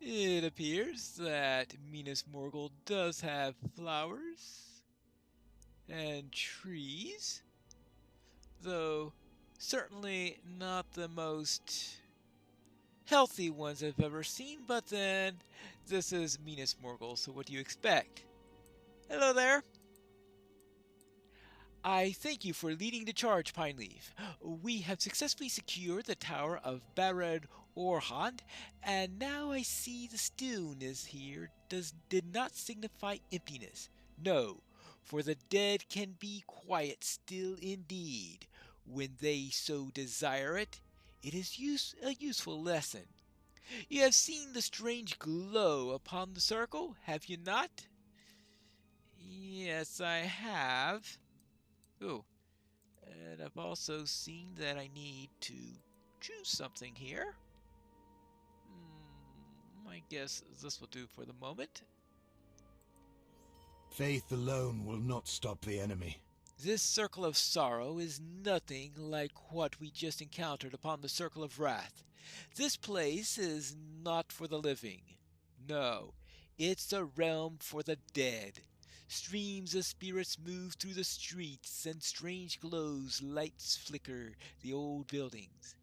It appears that Minas Morgul does have flowers and trees, though certainly not the most healthy ones I've ever seen, but then this is Minas Morgul, so what do you expect? Hello there. I thank you for leading the charge, Pineleaf. We have successfully secured the tower of Bared Orhand, and now I see the stillness here did not signify emptiness. No, for the dead can be quiet still indeed, when they so desire it. It is a useful lesson. You have seen the strange glow upon the circle, have you not? Yes, I have. Ooh, and I've also seen that I need to choose something here. I guess this will do for the moment. Faith alone will not stop the enemy. This circle of sorrow is nothing like what we just encountered upon the circle of wrath. This place is not for the living. No, it's a realm for the dead. Streams of spirits move through the streets, and strange glows lights flicker the old buildings.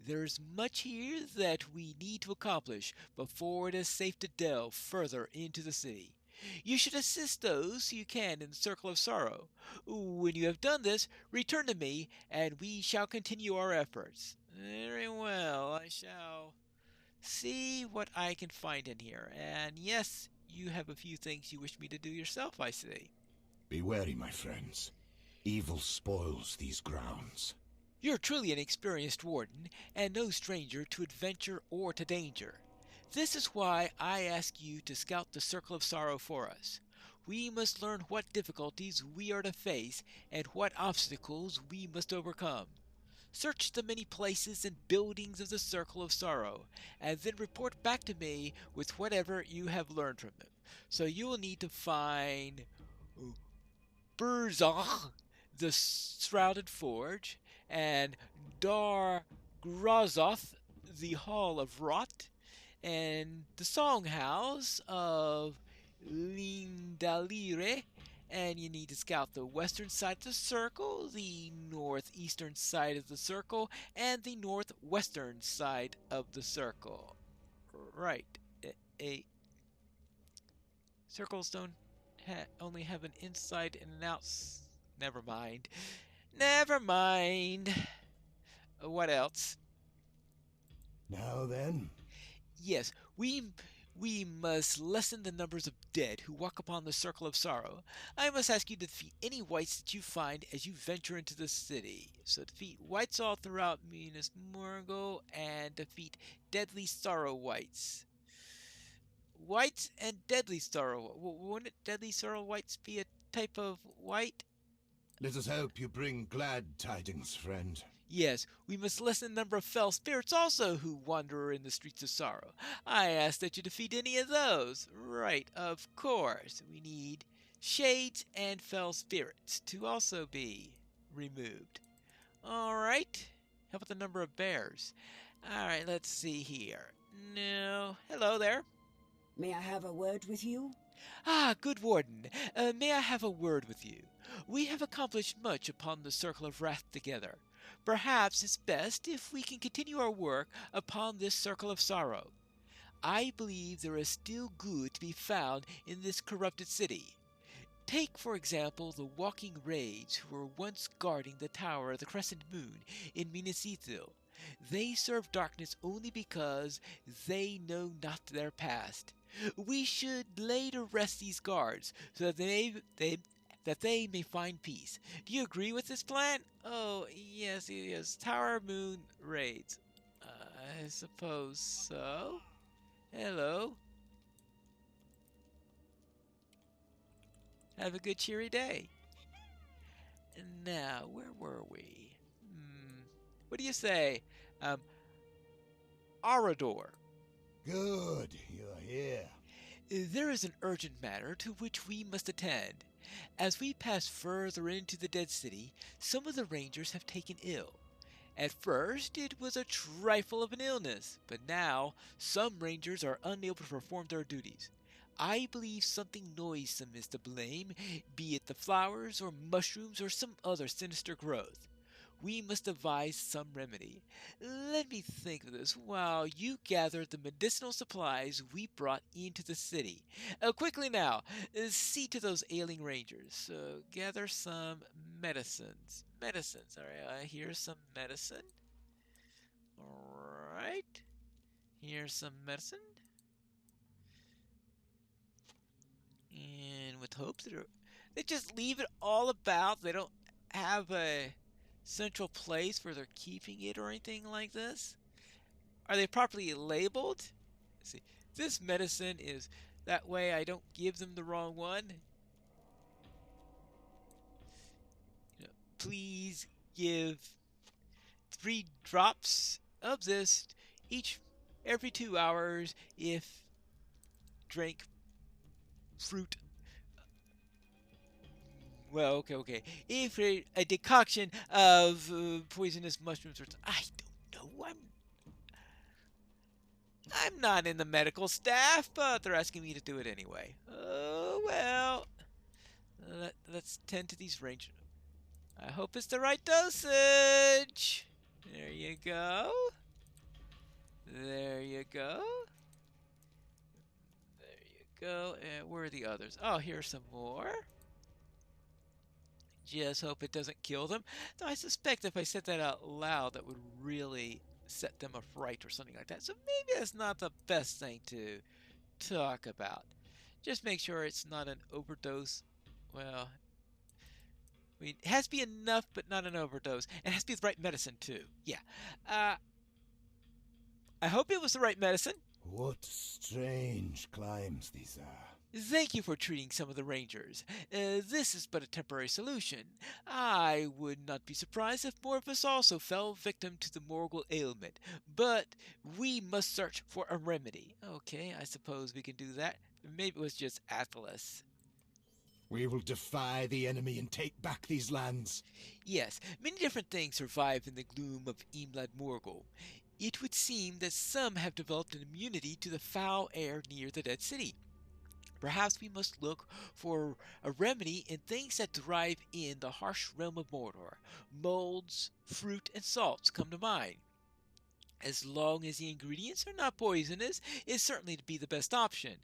There's much here that we need to accomplish before it is safe to delve further into the city. You should assist those you can in the circle of sorrow. When you have done this, return to me, and we shall continue our efforts. Very well, I shall see what I can find in here. And yes, you have a few things you wish me to do yourself, I see. Be wary, my friends. Evil spoils these grounds. You're truly an experienced warden, and no stranger to adventure or to danger. This is why I ask you to scout the Circle of Sorrow for us. We must learn what difficulties we are to face and what obstacles we must overcome. Search the many places and buildings of the Circle of Sorrow, and then report back to me with whatever you have learned from them. So you will need to find Burzach, the Shrouded Forge, and Dar Grazoth, the Hall of Rot, and the Songhouse of Lindalire. And you need to scout the western side of the circle, the northeastern side of the circle, and the northwestern side of the circle. Right. Circles don't only have an inside and an outside. Never mind. Never mind. What else? Now then, Yes, we must lessen the numbers of dead who walk upon the circle of sorrow. I must ask you to defeat any wights that you find as you venture into the city. So defeat wights all throughout Minas Morgul and defeat deadly sorrow wights. Wights and deadly sorrow. Wouldn't deadly sorrow wights be a type of wight? let us hope you bring glad tidings, friend. Yes, we must lessen the number of fell spirits also who wander in the streets of sorrow. I ask that you defeat any of those. Right, of course. We need shades and fell spirits to also be removed. Alright. How about the number of bears? Alright, let's see here. No. Hello there. May I have a word with you? Ah, good warden, may I have a word with you? We have accomplished much upon the Circle of Wrath together. Perhaps it's best if we can continue our work upon this Circle of Sorrow. I believe there is still good to be found in this corrupted city. Take, for example, the walking raids who were once guarding the Tower of the Crescent Moon in Minas Ithil. They serve darkness only because they know not their past. We should lay to rest these guards so that they may find peace. Do you agree with this plan? Oh, yes, yes. Tower Moon raids. I suppose so. Hello. Have a good cheery day. Now, where were we? What do you say? Arador. Good, you're here. There is an urgent matter to which we must attend. As we pass further into the Dead City, some of the rangers have taken ill. At first, it was a trifle of an illness, but now some rangers are unable to perform their duties. I believe something noisome is to blame, be it the flowers or mushrooms or some other sinister growth. We must devise some remedy. Let me think of this while you gather the medicinal supplies we brought into the city. Quickly now, see to those ailing rangers. Gather some medicines. Medicines, alright, here's some medicine. Alright, here's some medicine. And with hopes that they just leave it all about. They don't have a central place where they're keeping it or anything like this. Are they properly labeled? Let's see, this medicine is that way I don't give them the wrong one. Please give 3 drops of this each every 2 hours if drank fruit. Well, okay. If a decoction of poisonous mushrooms or I don't know. I'm not in the medical staff, but they're asking me to do it anyway. Oh well. Let's tend to these rangers. I hope it's the right dosage. There you go. There you go. There you go. And where are the others? Oh, here's some more. Just hope it doesn't kill them. Though I suspect if I said that out loud, that would really set them affright or something like that. So maybe that's not the best thing to talk about. Just make sure it's not an overdose. Well, I mean, it has to be enough, but not an overdose. And it has to be the right medicine, too. Yeah. I hope it was the right medicine. What strange climbs these are. Thank you for treating some of the rangers. This is but a temporary solution. I would not be surprised if more of us also fell victim to the Morgul ailment. But we must search for a remedy. Okay, I suppose we can do that. Maybe it was just Atlas. We will defy the enemy and take back these lands. Yes, many different things survive in the gloom of Imlad Morgul. It would seem that some have developed an immunity to the foul air near the dead city. Perhaps we must look for a remedy in things that thrive in the harsh realm of Mordor. Molds, fruit, and salts come to mind. As long as the ingredients are not poisonous, it's certainly to be the best option.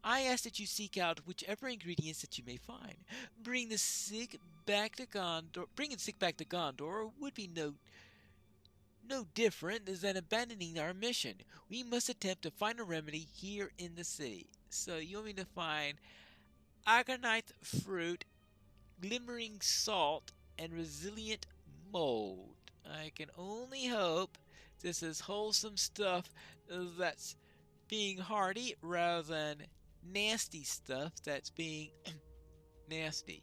I ask that you seek out whichever ingredients that you may find. Bringing the sick back to Gondor would be no different than abandoning our mission. We must attempt to find a remedy here in the city. So you want me to find argonite fruit, glimmering salt, and resilient mold. I can only hope this is wholesome stuff that's being hardy rather than nasty stuff that's being nasty.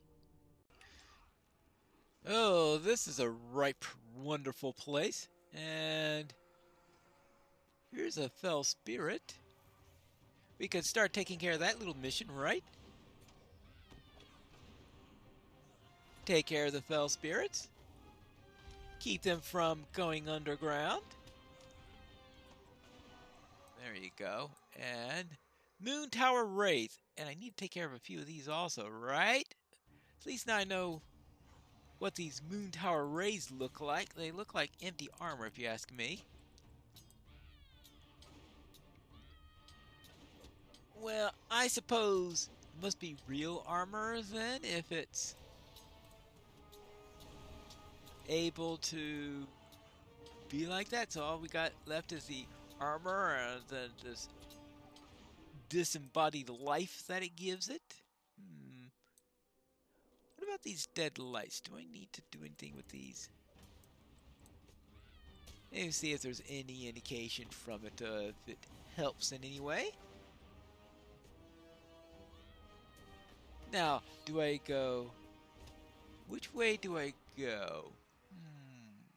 Oh, this is a ripe, wonderful place. And here's a fell spirit. We could start taking care of that little mission, right? Take care of the fell spirits. Keep them from going underground. There you go. And Moon Tower Wraith. And I need to take care of a few of these also, right? At least now I know what these Moon Tower Wraiths look like. They look like empty armor, if you ask me. Well, I suppose it must be real armor then, if it's able to be like that. So all we got left is the armor and then this disembodied life that it gives it. What about these dead lights? Do I need to do anything with these? Maybe see if there's any indication from it, if it helps in any way. Now, do I go... Which way do I go?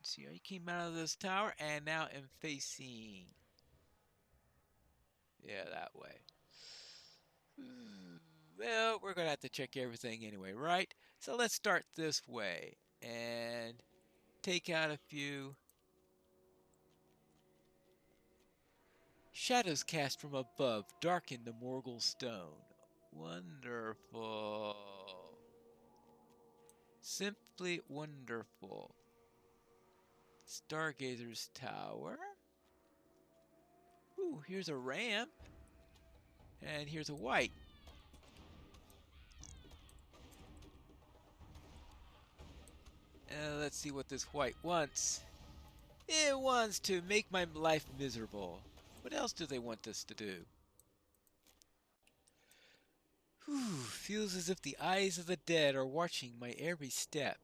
See, I came out of this tower and now am facing... Yeah, that way. Well, we're going to have to check everything anyway, right? So let's start this way and take out a few Shadows cast from above darken the Morgul stone. Wonderful. Simply wonderful. Stargazer's Tower. Ooh, here's a ramp. And here's a white. Let's see what this white wants. It wants to make my life miserable. What else do they want us to do? Whew, feels as if the eyes of the dead are watching my every step.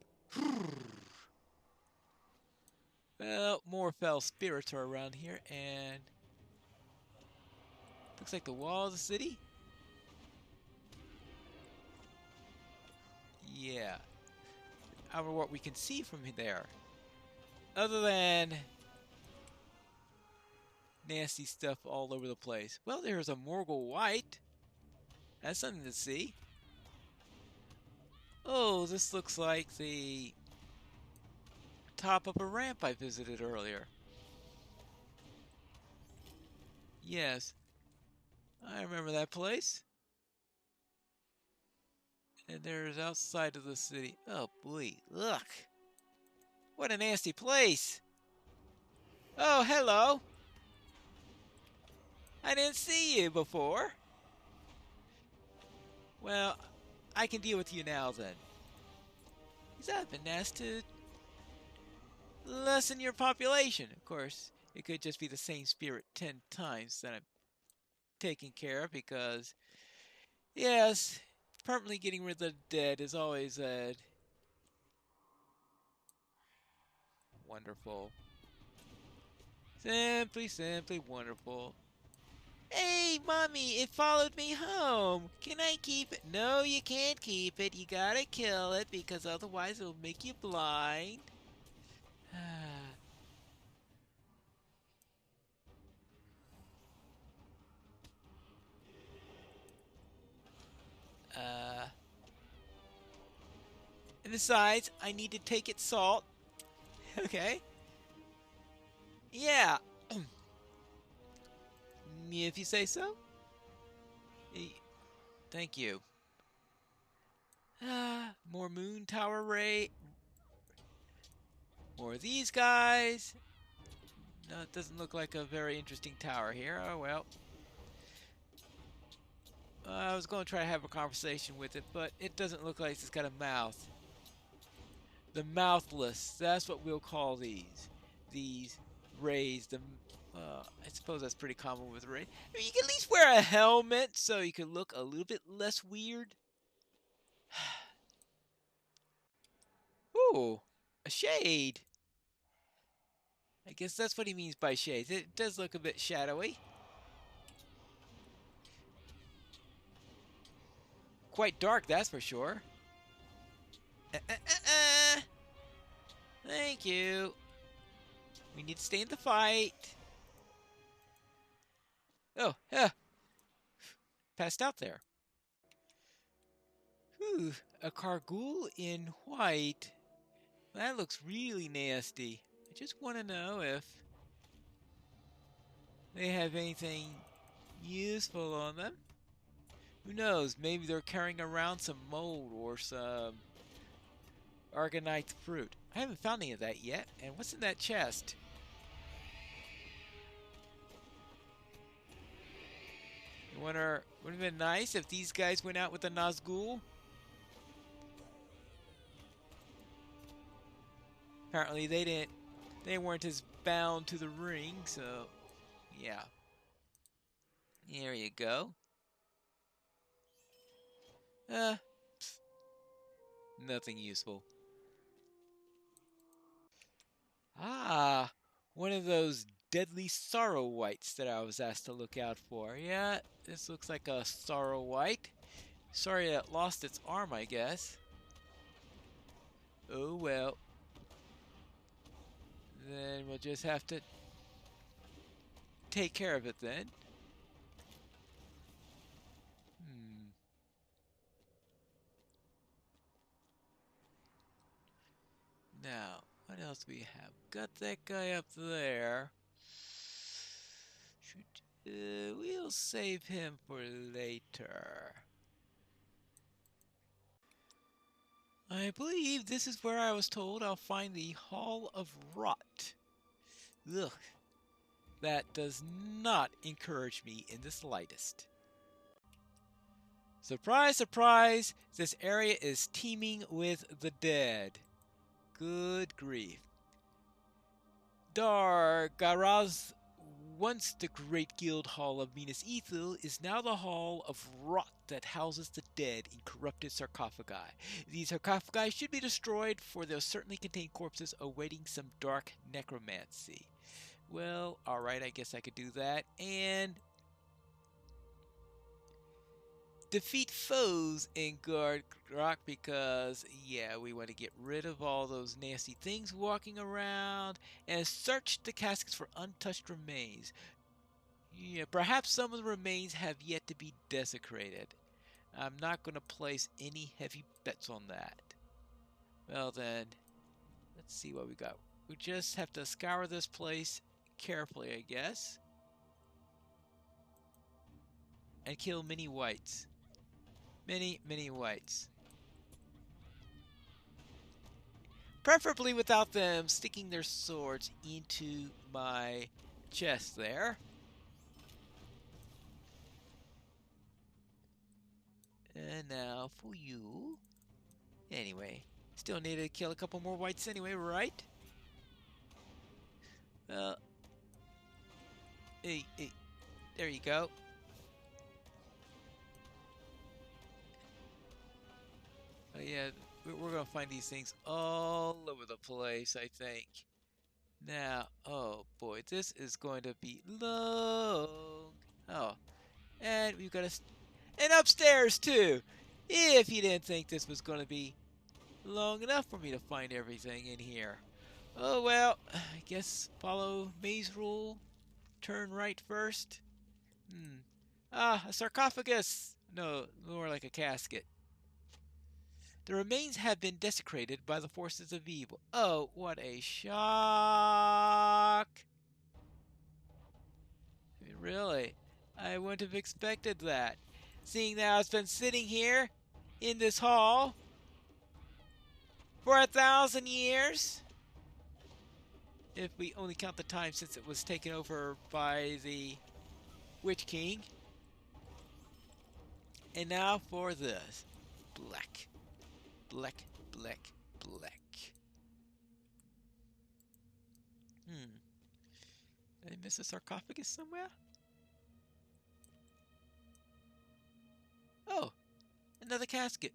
Well, more fell spirits are around here, and looks like the wall of the city. Yeah. I don't know what we can see from there. Other than nasty stuff all over the place. Well, there's a Morgul White. That's something to see. Oh, this looks like the top of a ramp I visited earlier. Yes, I remember that place. And there's outside of the city. Oh boy, look. What a nasty place. Oh, hello. I didn't see you before. Well, I can deal with you now then. Because I've been asked to lessen your population. Of course, it could just be the same spirit 10 times that I'm taking care of because, yes, permanently getting rid of the dead is always wonderful. Simply wonderful. Hey, Mommy, it followed me home. Can I keep it? No, you can't keep it. You gotta kill it because otherwise it'll make you blind. uh, and besides, I need to take its salt. Okay. Yeah. If you say so. Thank you. More moon tower ray. More of these guys. No, it doesn't look like a very interesting tower here. Oh, well. I was going to try to have a conversation with it, but it doesn't look like it's got a mouth. The mouthless. That's what we'll call these. These rays. I suppose that's pretty common with rays. I mean, you can at least wear a helmet so you can look a little bit less weird. Ooh, a shade. I guess that's what he means by shades. It does look a bit shadowy. Quite dark, that's for sure. Thank you. We need to stay in the fight. Oh, passed out there. Whew, a Cargul in white. That looks really nasty. I just want to know if they have anything useful on them. Who knows? Maybe they're carrying around some mold or some Argonite fruit. I haven't found any of that yet. And what's in that chest? I wonder, would it have been nice if these guys went out with a Nazgul? Apparently they didn't. They weren't as bound to the ring, so yeah. There you go. Nothing useful. Ah, one of those deadly sorrow whites that I was asked to look out for. Yeah, this looks like a sorrow white. Sorry it lost its arm, I guess. Oh well. Then we'll just have to take care of it then. Now, what else do we have? Got that guy up there. Shoot. We'll save him for later. I believe this is where I was told I'll find the Hall of Rot. Ugh, that does not encourage me in the slightest. Surprise, surprise, this area is teeming with the dead. Good grief. Dar-Garaz, once the great guild hall of Minas Ithil, is now the hall of rot that houses the dead in corrupted sarcophagi. These sarcophagi should be destroyed, for they'll certainly contain corpses awaiting some dark necromancy. Well, alright, I guess I could do that. And defeat foes in Guard Rock because, yeah, we want to get rid of all those nasty things walking around and search the caskets for untouched remains. Yeah, perhaps some of the remains have yet to be desecrated. I'm not going to place any heavy bets on that. Well then, let's see what we got. We just have to scour this place carefully, I guess. And kill many whites. Many whites. Preferably without them sticking their swords into my chest there. And now for you. Anyway, still need to kill a couple more whites anyway, right? Hey, there you go. Yeah, we're going to find these things all over the place, I think. Now, oh boy, this is going to be long. Oh, and we've got and upstairs too. If you didn't think this was going to be long enough for me to find everything in here. Oh well, I guess follow maze rule. Turn right first. Ah, a sarcophagus. No, more like a casket. The remains have been desecrated by the forces of evil. Oh, what a shock! I mean, really, I wouldn't have expected that. Seeing that I've been sitting here in this hall for 1,000 years. If we only count the time since it was taken over by the Witch King. And now for this. Black. Black. Did I miss a sarcophagus somewhere? Oh, another casket.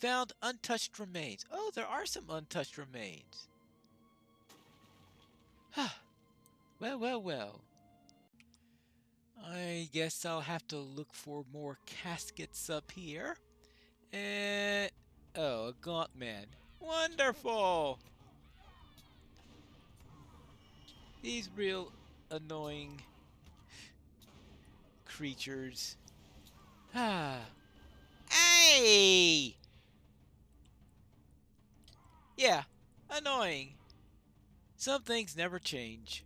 Found untouched remains. Oh, there are some untouched remains. Well. I guess I'll have to look for more caskets up here. And oh, a gaunt man. Wonderful! These real annoying creatures. Hey! Yeah, annoying. Some things never change.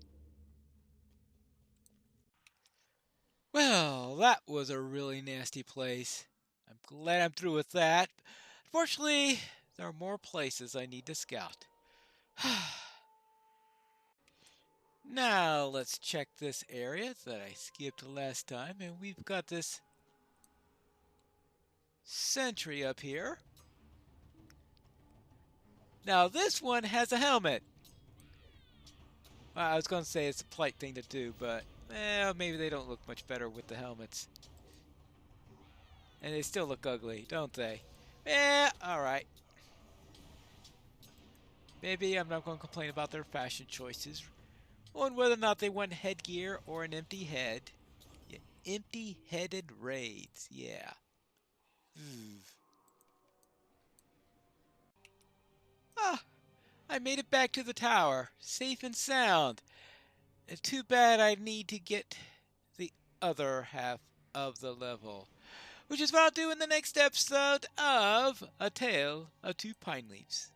Well, that was a really nasty place. I'm glad I'm through with that. Unfortunately, there are more places I need to scout. Now, let's check this area that I skipped last time, and we've got this sentry up here. Now, this one has a helmet. Well, I was going to say it's a polite thing to do, but maybe they don't look much better with the helmets. And they still look ugly, don't they? Alright. Maybe I'm not going to complain about their fashion choices. On whether or not they want headgear or an empty head. Yeah, empty-headed raids, yeah. Ah, I made it back to the tower, safe and sound. Too bad I need to get the other half of the level, which is what I'll do in the next episode of A Tale of Two Pine Leaves.